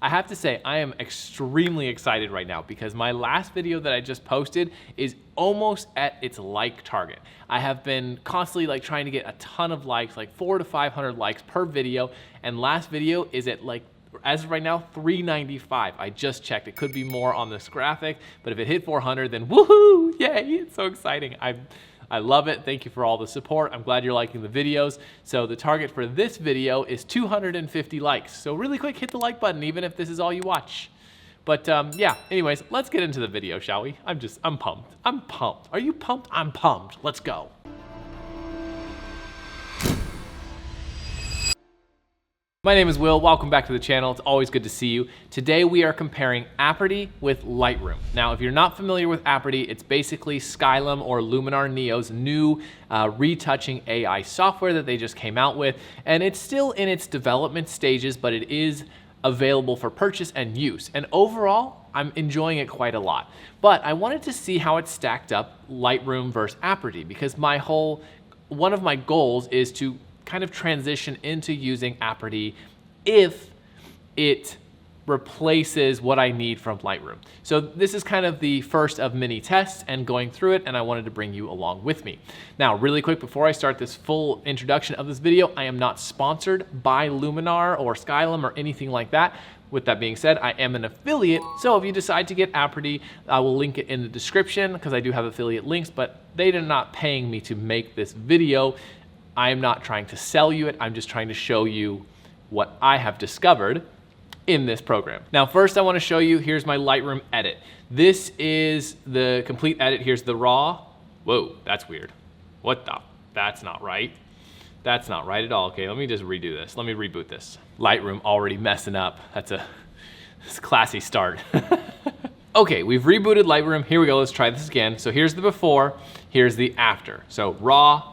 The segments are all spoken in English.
I have to say, I am extremely excited right now because my last video that I just posted is almost at its like target. I have been constantly like trying to get a ton of likes, like 400 to 500 likes per video, and last video is at like, as of right now, 395. I just checked. It could be more on this graphic, but if it hit 400, then woohoo! Yay! It's so exciting. I love it. Thank you for all the support. I'm glad you're liking the videos. So the target for this video is 250 likes. So really quick, hit the like button, even if this is all you watch. But yeah, anyways, let's get into the video, shall we? I'm pumped. I'm pumped. Are you pumped? I'm pumped. Let's go. My name is Will, welcome back to the channel. It's always good to see you. Today we are comparing Aperty with Lightroom. Now, if you're not familiar with Aperty, it's basically Skylum or Luminar Neo's new retouching AI software that they just came out with. And it's still in its development stages, but it is available for purchase and use. And overall, I'm enjoying it quite a lot. But I wanted to see how it stacked up Lightroom versus Aperty, because one of my goals is to kind of transition into using Aperty if it replaces what I need from Lightroom. So this is kind of the first of many tests and going through it, and I wanted to bring you along with me. Now, really quick, before I start this full introduction of this video, I am not sponsored by Luminar or Skylum or anything like that. With that being said, I am an affiliate, so if you decide to get Aperty, I will link it in the description because I do have affiliate links, but they are not paying me to make this video. I am not trying to sell you it, I'm just trying to show you what I have discovered in this program. Now, first I want to show you, here's my Lightroom edit. This is the complete edit. Here's the raw. Whoa, that's weird. What the? That's not right. That's not right at all. Okay, let me just redo this. Let me reboot this. Lightroom already messing up. That's a classy start. Okay, we've rebooted Lightroom. Here we go, let's try this again. So here's the before, here's the after. So raw,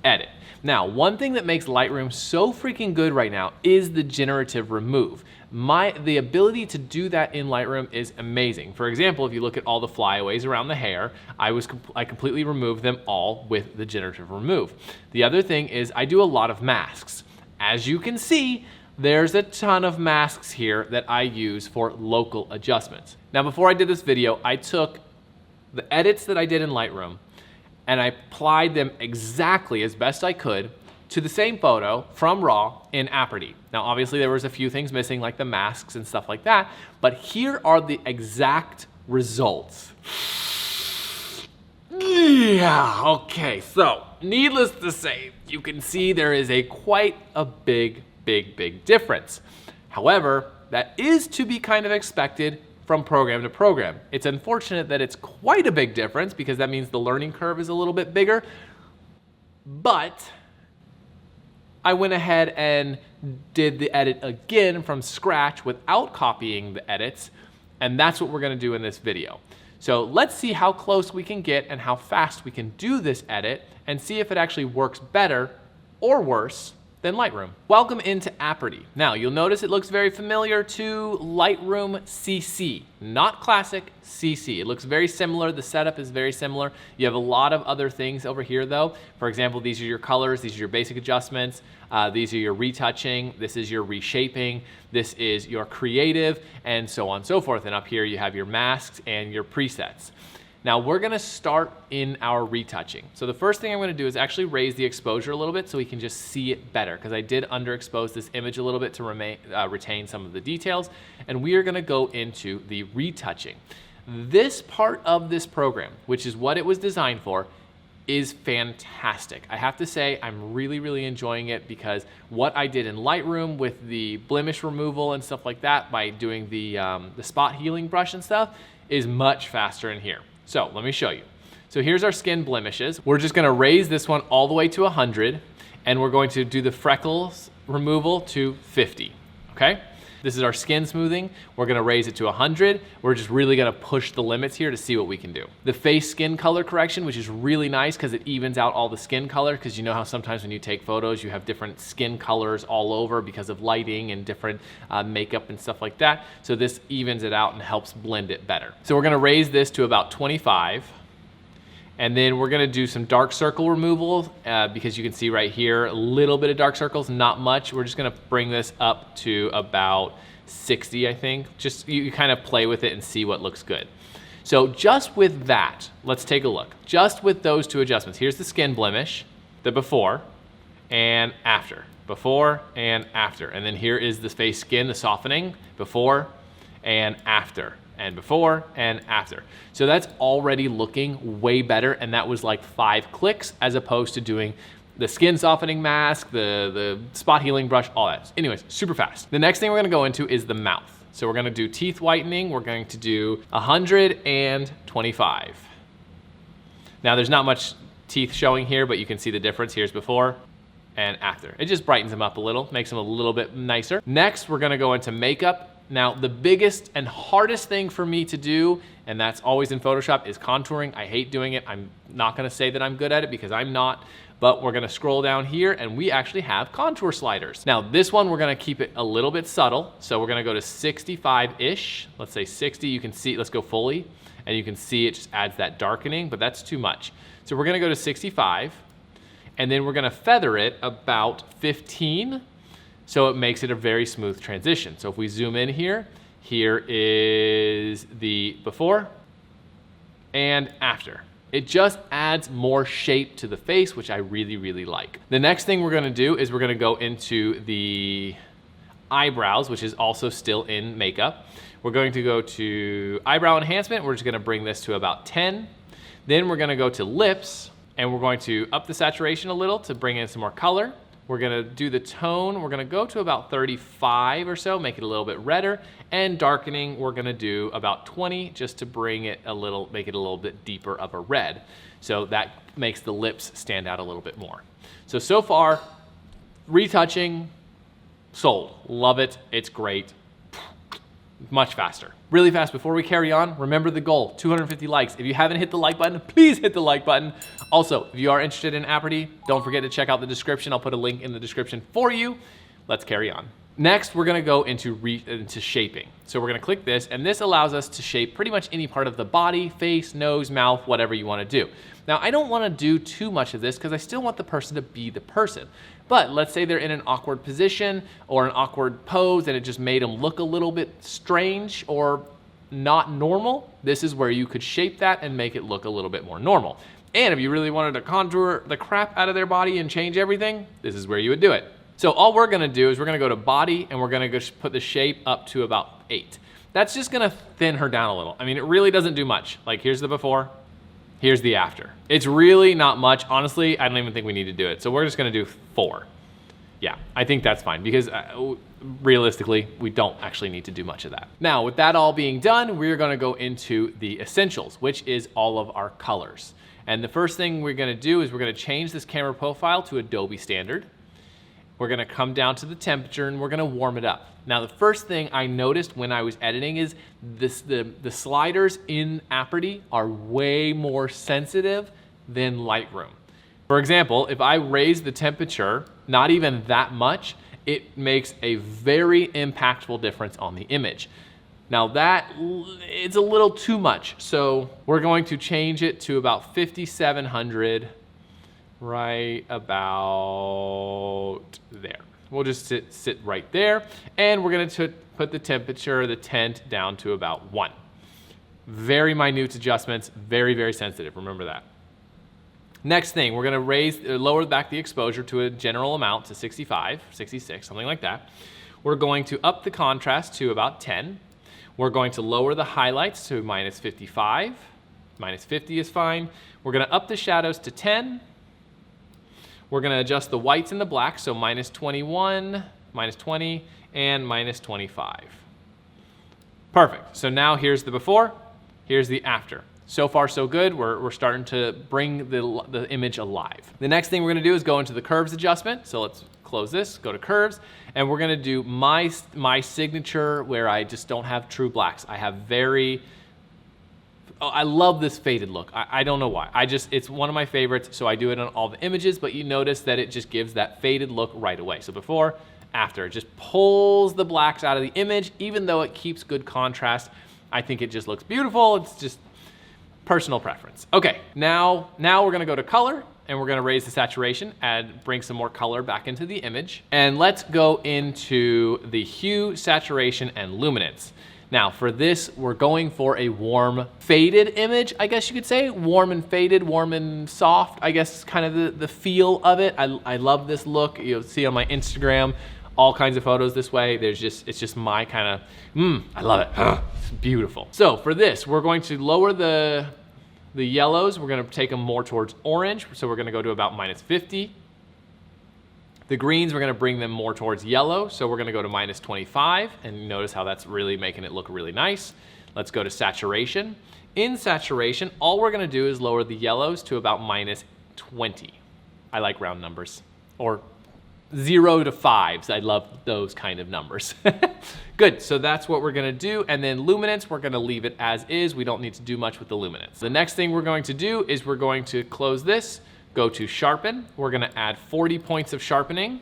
edit. Now, one thing that makes Lightroom so freaking good right now is the generative remove. The ability to do that in Lightroom is amazing. For example, if you look at all the flyaways around the hair, I completely removed them all with the generative remove. The other thing is I do a lot of masks. As you can see, there's a ton of masks here that I use for local adjustments. Now, before I did this video, I took the edits that I did in Lightroom and I applied them exactly as best I could to the same photo from RAW in Aperty. Now, obviously there was a few things missing like the masks and stuff like that, but here are the exact results. Yeah, okay, so needless to say, you can see there is quite a big difference. However, that is to be kind of expected from program to program. It's unfortunate that it's quite a big difference because that means the learning curve is a little bit bigger, but I went ahead and did the edit again from scratch without copying the edits, and that's what we're gonna do in this video. So let's see how close we can get and how fast we can do this edit and see if it actually works better or worse than Lightroom. Welcome into Aperty. Now, you'll notice it looks very familiar to Lightroom CC, not Classic, CC. It looks very similar, the setup is very similar. You have a lot of other things over here though. For example, these are your colors, these are your basic adjustments, these are your retouching, this is your reshaping, this is your creative, and so on and so forth. And up here you have your masks and your presets. Now we're gonna start in our retouching. So the first thing I'm gonna do is actually raise the exposure a little bit so we can just see it better, because I did underexpose this image a little bit to retain some of the details. And we are gonna go into the retouching. This part of this program, which is what it was designed for, is fantastic. I have to say I'm really enjoying it because what I did in Lightroom with the blemish removal and stuff like that by doing the spot healing brush and stuff is much faster in here. So let me show you. So here's our skin blemishes. We're just gonna raise this one all the way to 100, and we're going to do the freckles removal to 50, okay? This is our skin smoothing. We're gonna raise it to 100. We're just really gonna push the limits here to see what we can do. The face skin color correction, which is really nice because it evens out all the skin color, because you know how sometimes when you take photos, you have different skin colors all over because of lighting and different makeup and stuff like that. So this evens it out and helps blend it better. So we're gonna raise this to about 25. And then we're gonna do some dark circle removal because you can see right here, a little bit of dark circles, not much. We're just gonna bring this up to about 60, I think. Just you kind of play with it and see what looks good. So just with that, let's take a look. Just with those two adjustments, here's the skin blemish, the before and after. Before and after. And then here is the face skin, the softening, before and after. And before and after. So that's already looking way better, and that was like 5 clicks as opposed to doing the skin softening mask, the spot healing brush, all that. Anyways, super fast. The next thing we're gonna go into is the mouth. So we're gonna do teeth whitening. We're going to do 125. Now there's not much teeth showing here, but you can see the difference. Here's before and after. It just brightens them up a little, makes them a little bit nicer. Next, we're gonna go into makeup. Now, the biggest and hardest thing for me to do, and that's always in Photoshop, is contouring. I hate doing it. I'm not gonna say that I'm good at it because I'm not, but we're gonna scroll down here and we actually have contour sliders. Now, this one, we're gonna keep it a little bit subtle. So we're gonna go to 65-ish. Let's say 60, you can see, let's go fully, and you can see it just adds that darkening, but that's too much. So we're gonna go to 65, and then we're gonna feather it about 15, so it makes it a very smooth transition. So if we zoom in here, here is the before and after. It just adds more shape to the face, which I really, really like. The next thing we're gonna do is we're gonna go into the eyebrows, which is also still in makeup. We're going to go to eyebrow enhancement. We're just gonna bring this to about 10. Then we're gonna go to lips, and we're going to up the saturation a little to bring in some more color. We're gonna do the tone. We're gonna go to about 35 or so, make it a little bit redder. And darkening, we're gonna do about 20 just to bring it a little, make it a little bit deeper of a red. So that makes the lips stand out a little bit more. So far, retouching, sold. Love it, it's great. Much faster. Really fast, before we carry on, remember the goal, 250 likes. If you haven't hit the like button, please hit the like button. Also, if you are interested in Aperty, don't forget to check out the description. I'll put a link in the description for you. Let's carry on. Next, we're gonna go into shaping. So we're gonna click this, and this allows us to shape pretty much any part of the body, face, nose, mouth, whatever you wanna do. Now, I don't wanna do too much of this because I still want the person to be the person. But let's say they're in an awkward position or an awkward pose and it just made them look a little bit strange or not normal. This is where you could shape that and make it look a little bit more normal. And if you really wanted to contour the crap out of their body and change everything, this is where you would do it. So all we're gonna do is we're gonna go to body and we're gonna go put the shape up to about 8. That's just gonna thin her down a little. I mean, it really doesn't do much. Like here's the before, here's the after. It's really not much. Honestly, I don't even think we need to do it. So we're just gonna do 4. Yeah, I think that's fine because realistically, we don't actually need to do much of that. Now, with that all being done, we're gonna go into the essentials, which is all of our colors. And the first thing we're gonna do is we're gonna change this camera profile to Adobe standard. We're gonna come down to the temperature and we're gonna warm it up. Now, the first thing I noticed when I was editing is the sliders in Aperty are way more sensitive than Lightroom. For example, if I raise the temperature, not even that much, it makes a very impactful difference on the image. Now it's a little too much, so we're going to change it to about 5700, right about there. We'll just sit right there, and we're gonna put the temperature, the tint, down to about 1. Very minute adjustments, very, very sensitive, remember that. Next thing, we're gonna lower back the exposure to a general amount to 65, 66, something like that. We're going to up the contrast to about 10. We're going to lower the highlights to -55. -50 is fine. We're gonna up the shadows to 10. We're gonna adjust the whites and the blacks, so -21, -20, and -25. Perfect, so now here's the before, here's the after. So far, so good. We're starting to bring the image alive. The next thing we're gonna do is go into the curves adjustment. So let's close this, go to curves, and we're gonna do my signature where I just don't have true blacks. I have I love this faded look. I don't know why. It's one of my favorites, so I do it on all the images, but you notice that it just gives that faded look right away. So before, after, it just pulls the blacks out of the image, even though it keeps good contrast. I think it just looks beautiful. It's just personal preference. Okay, now we're gonna go to color, and we're gonna raise the saturation and bring some more color back into the image. And let's go into the hue, saturation, and luminance. Now for this, we're going for a warm faded image, I guess you could say. Warm and faded, warm and soft, I guess is kind of the feel of it. I love this look. You'll see on my Instagram, all kinds of photos this way. It's just my kind of, I love it. It's beautiful. So for this, we're going to lower the yellows. We're gonna take them more towards orange. So we're gonna go to about -50. The greens, we're gonna bring them more towards yellow. So we're gonna go to -25, and notice how that's really making it look really nice. Let's go to saturation. In saturation, all we're gonna do is lower the yellows to about -20. I like round numbers, or 0 to 5s. I love those kind of numbers. Good, so that's what we're gonna do. And then luminance, we're gonna leave it as is. We don't need to do much with the luminance. The next thing we're going to do is we're going to close this, go to sharpen. We're gonna add 40 points of sharpening.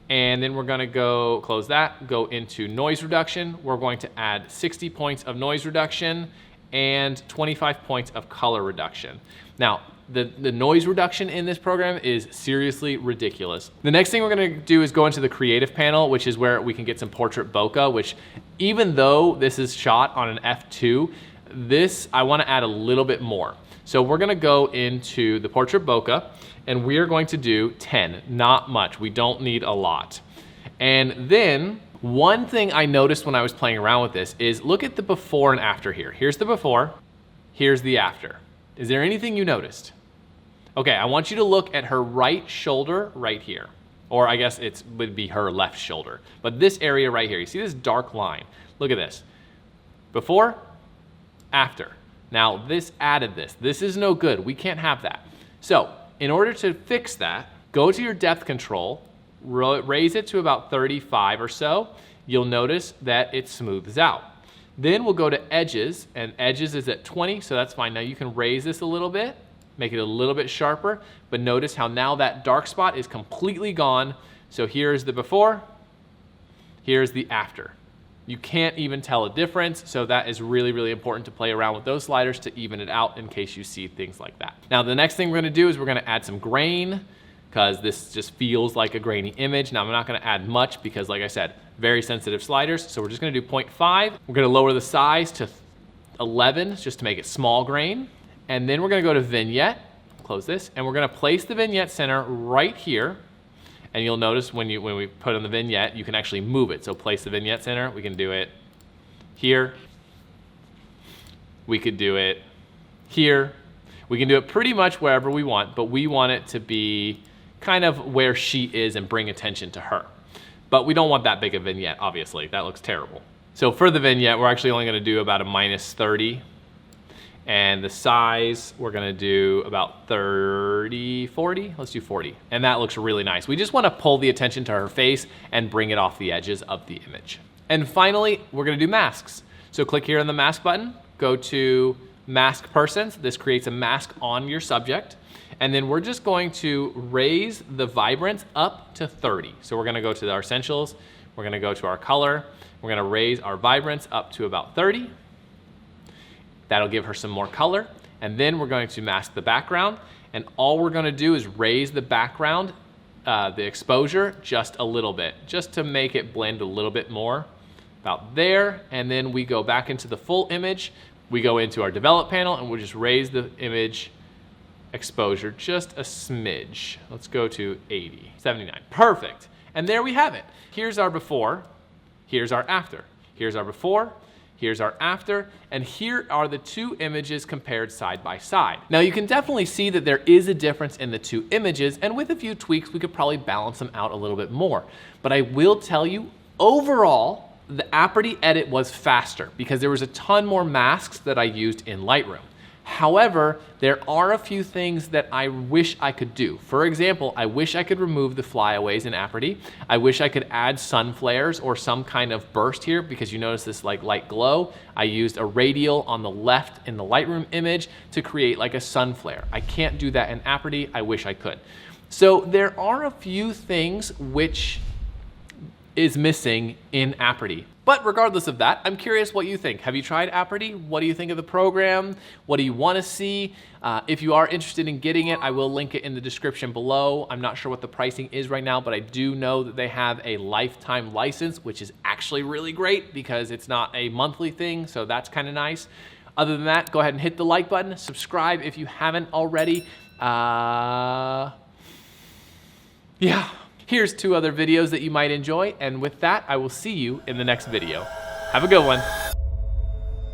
And then we're gonna go, close that, go into noise reduction. We're going to add 60 points of noise reduction and 25 points of color reduction. Now, the noise reduction in this program is seriously ridiculous. The next thing we're gonna do is go into the creative panel, which is where we can get some portrait bokeh, which even though this is shot on an f2, this, I wanna add a little bit more. So we're gonna go into the portrait bokeh, and we're going to do 10, not much. We don't need a lot. And then one thing I noticed when I was playing around with this is look at the before and after here. Here's the before, here's the after. Is there anything you noticed? Okay, I want you to look at her right shoulder right here. Or I guess it would be her left shoulder. But this area right here, you see this dark line? Look at this. Before, after. Now this added this. This is no good. We can't have that. So in order to fix that, go to your depth control, raise it to about 35 or so. You'll notice that it smooths out. Then we'll go to edges, and edges is at 20, so that's fine. Now you can raise this a little bit, make it a little bit sharper, but notice how now that dark spot is completely gone. So here's the before, here's the after. You can't even tell a difference, so that is really, really important to play around with those sliders to even it out in case you see things like that. Now the next thing we're gonna do is we're gonna add some grain, because this just feels like a grainy image. Now I'm not gonna add much because like I said, very sensitive sliders. So we're just gonna do 0.5. We're gonna lower the size to 11 just to make it small grain. And then we're gonna go to vignette, close this, and we're gonna place the vignette center right here. And you'll notice when we put on the vignette, you can actually move it. So place the vignette center, we can do it here. We could do it here. We can do it pretty much wherever we want, but we want it to be kind of where she is and bring attention to her. But we don't want that big a vignette, obviously. That looks terrible. So for the vignette, we're actually only gonna do about a -30. And the size, we're gonna do about 30, 40? Let's do 40. And that looks really nice. We just wanna pull the attention to her face and bring it off the edges of the image. And finally, we're gonna do masks. So click here on the mask button, go to mask persons. This creates a mask on your subject. And then we're just going to raise the vibrance up to 30. So we're gonna go to our essentials, we're gonna go to our color, we're gonna raise our vibrance up to about 30. That'll give her some more color. And then we're going to mask the background. And all we're gonna do is raise the background, the exposure just a little bit, just to make it blend a little bit more, about there. And then we go back into the full image. We go into our develop panel and we'll just raise the image exposure just a smidge. Let's go to 80, 79, perfect. And there we have it. Here's our before, here's our after. Here's our before, here's our after, and here are the two images compared side by side. Now you can definitely see that there is a difference in the two images, and with a few tweaks, we could probably balance them out a little bit more. But I will tell you, overall, the Aperty edit was faster because there was a ton more masks that I used in Lightroom. However, there are a few things that I wish I could do. For example, I wish I could remove the flyaways in Aperty. I wish I could add sun flares or some kind of burst here because you notice this like light glow. I used a radial on the left in the Lightroom image to create like a sun flare. I can't do that in Aperty. I wish I could. So there are a few things which is missing in Aperty. But regardless of that, I'm curious what you think. Have you tried Aperty? What do you think of the program? What do you want to see? If you are interested in getting it, I will link it in the description below. I'm not sure what the pricing is right now, but I do know that they have a lifetime license, which is actually really great because it's not a monthly thing, so that's kind of nice. Other than that, go ahead and hit the like button, subscribe if you haven't already. Yeah. Here's 2 other videos that you might enjoy, and with that, I will see you in the next video. Have a good one.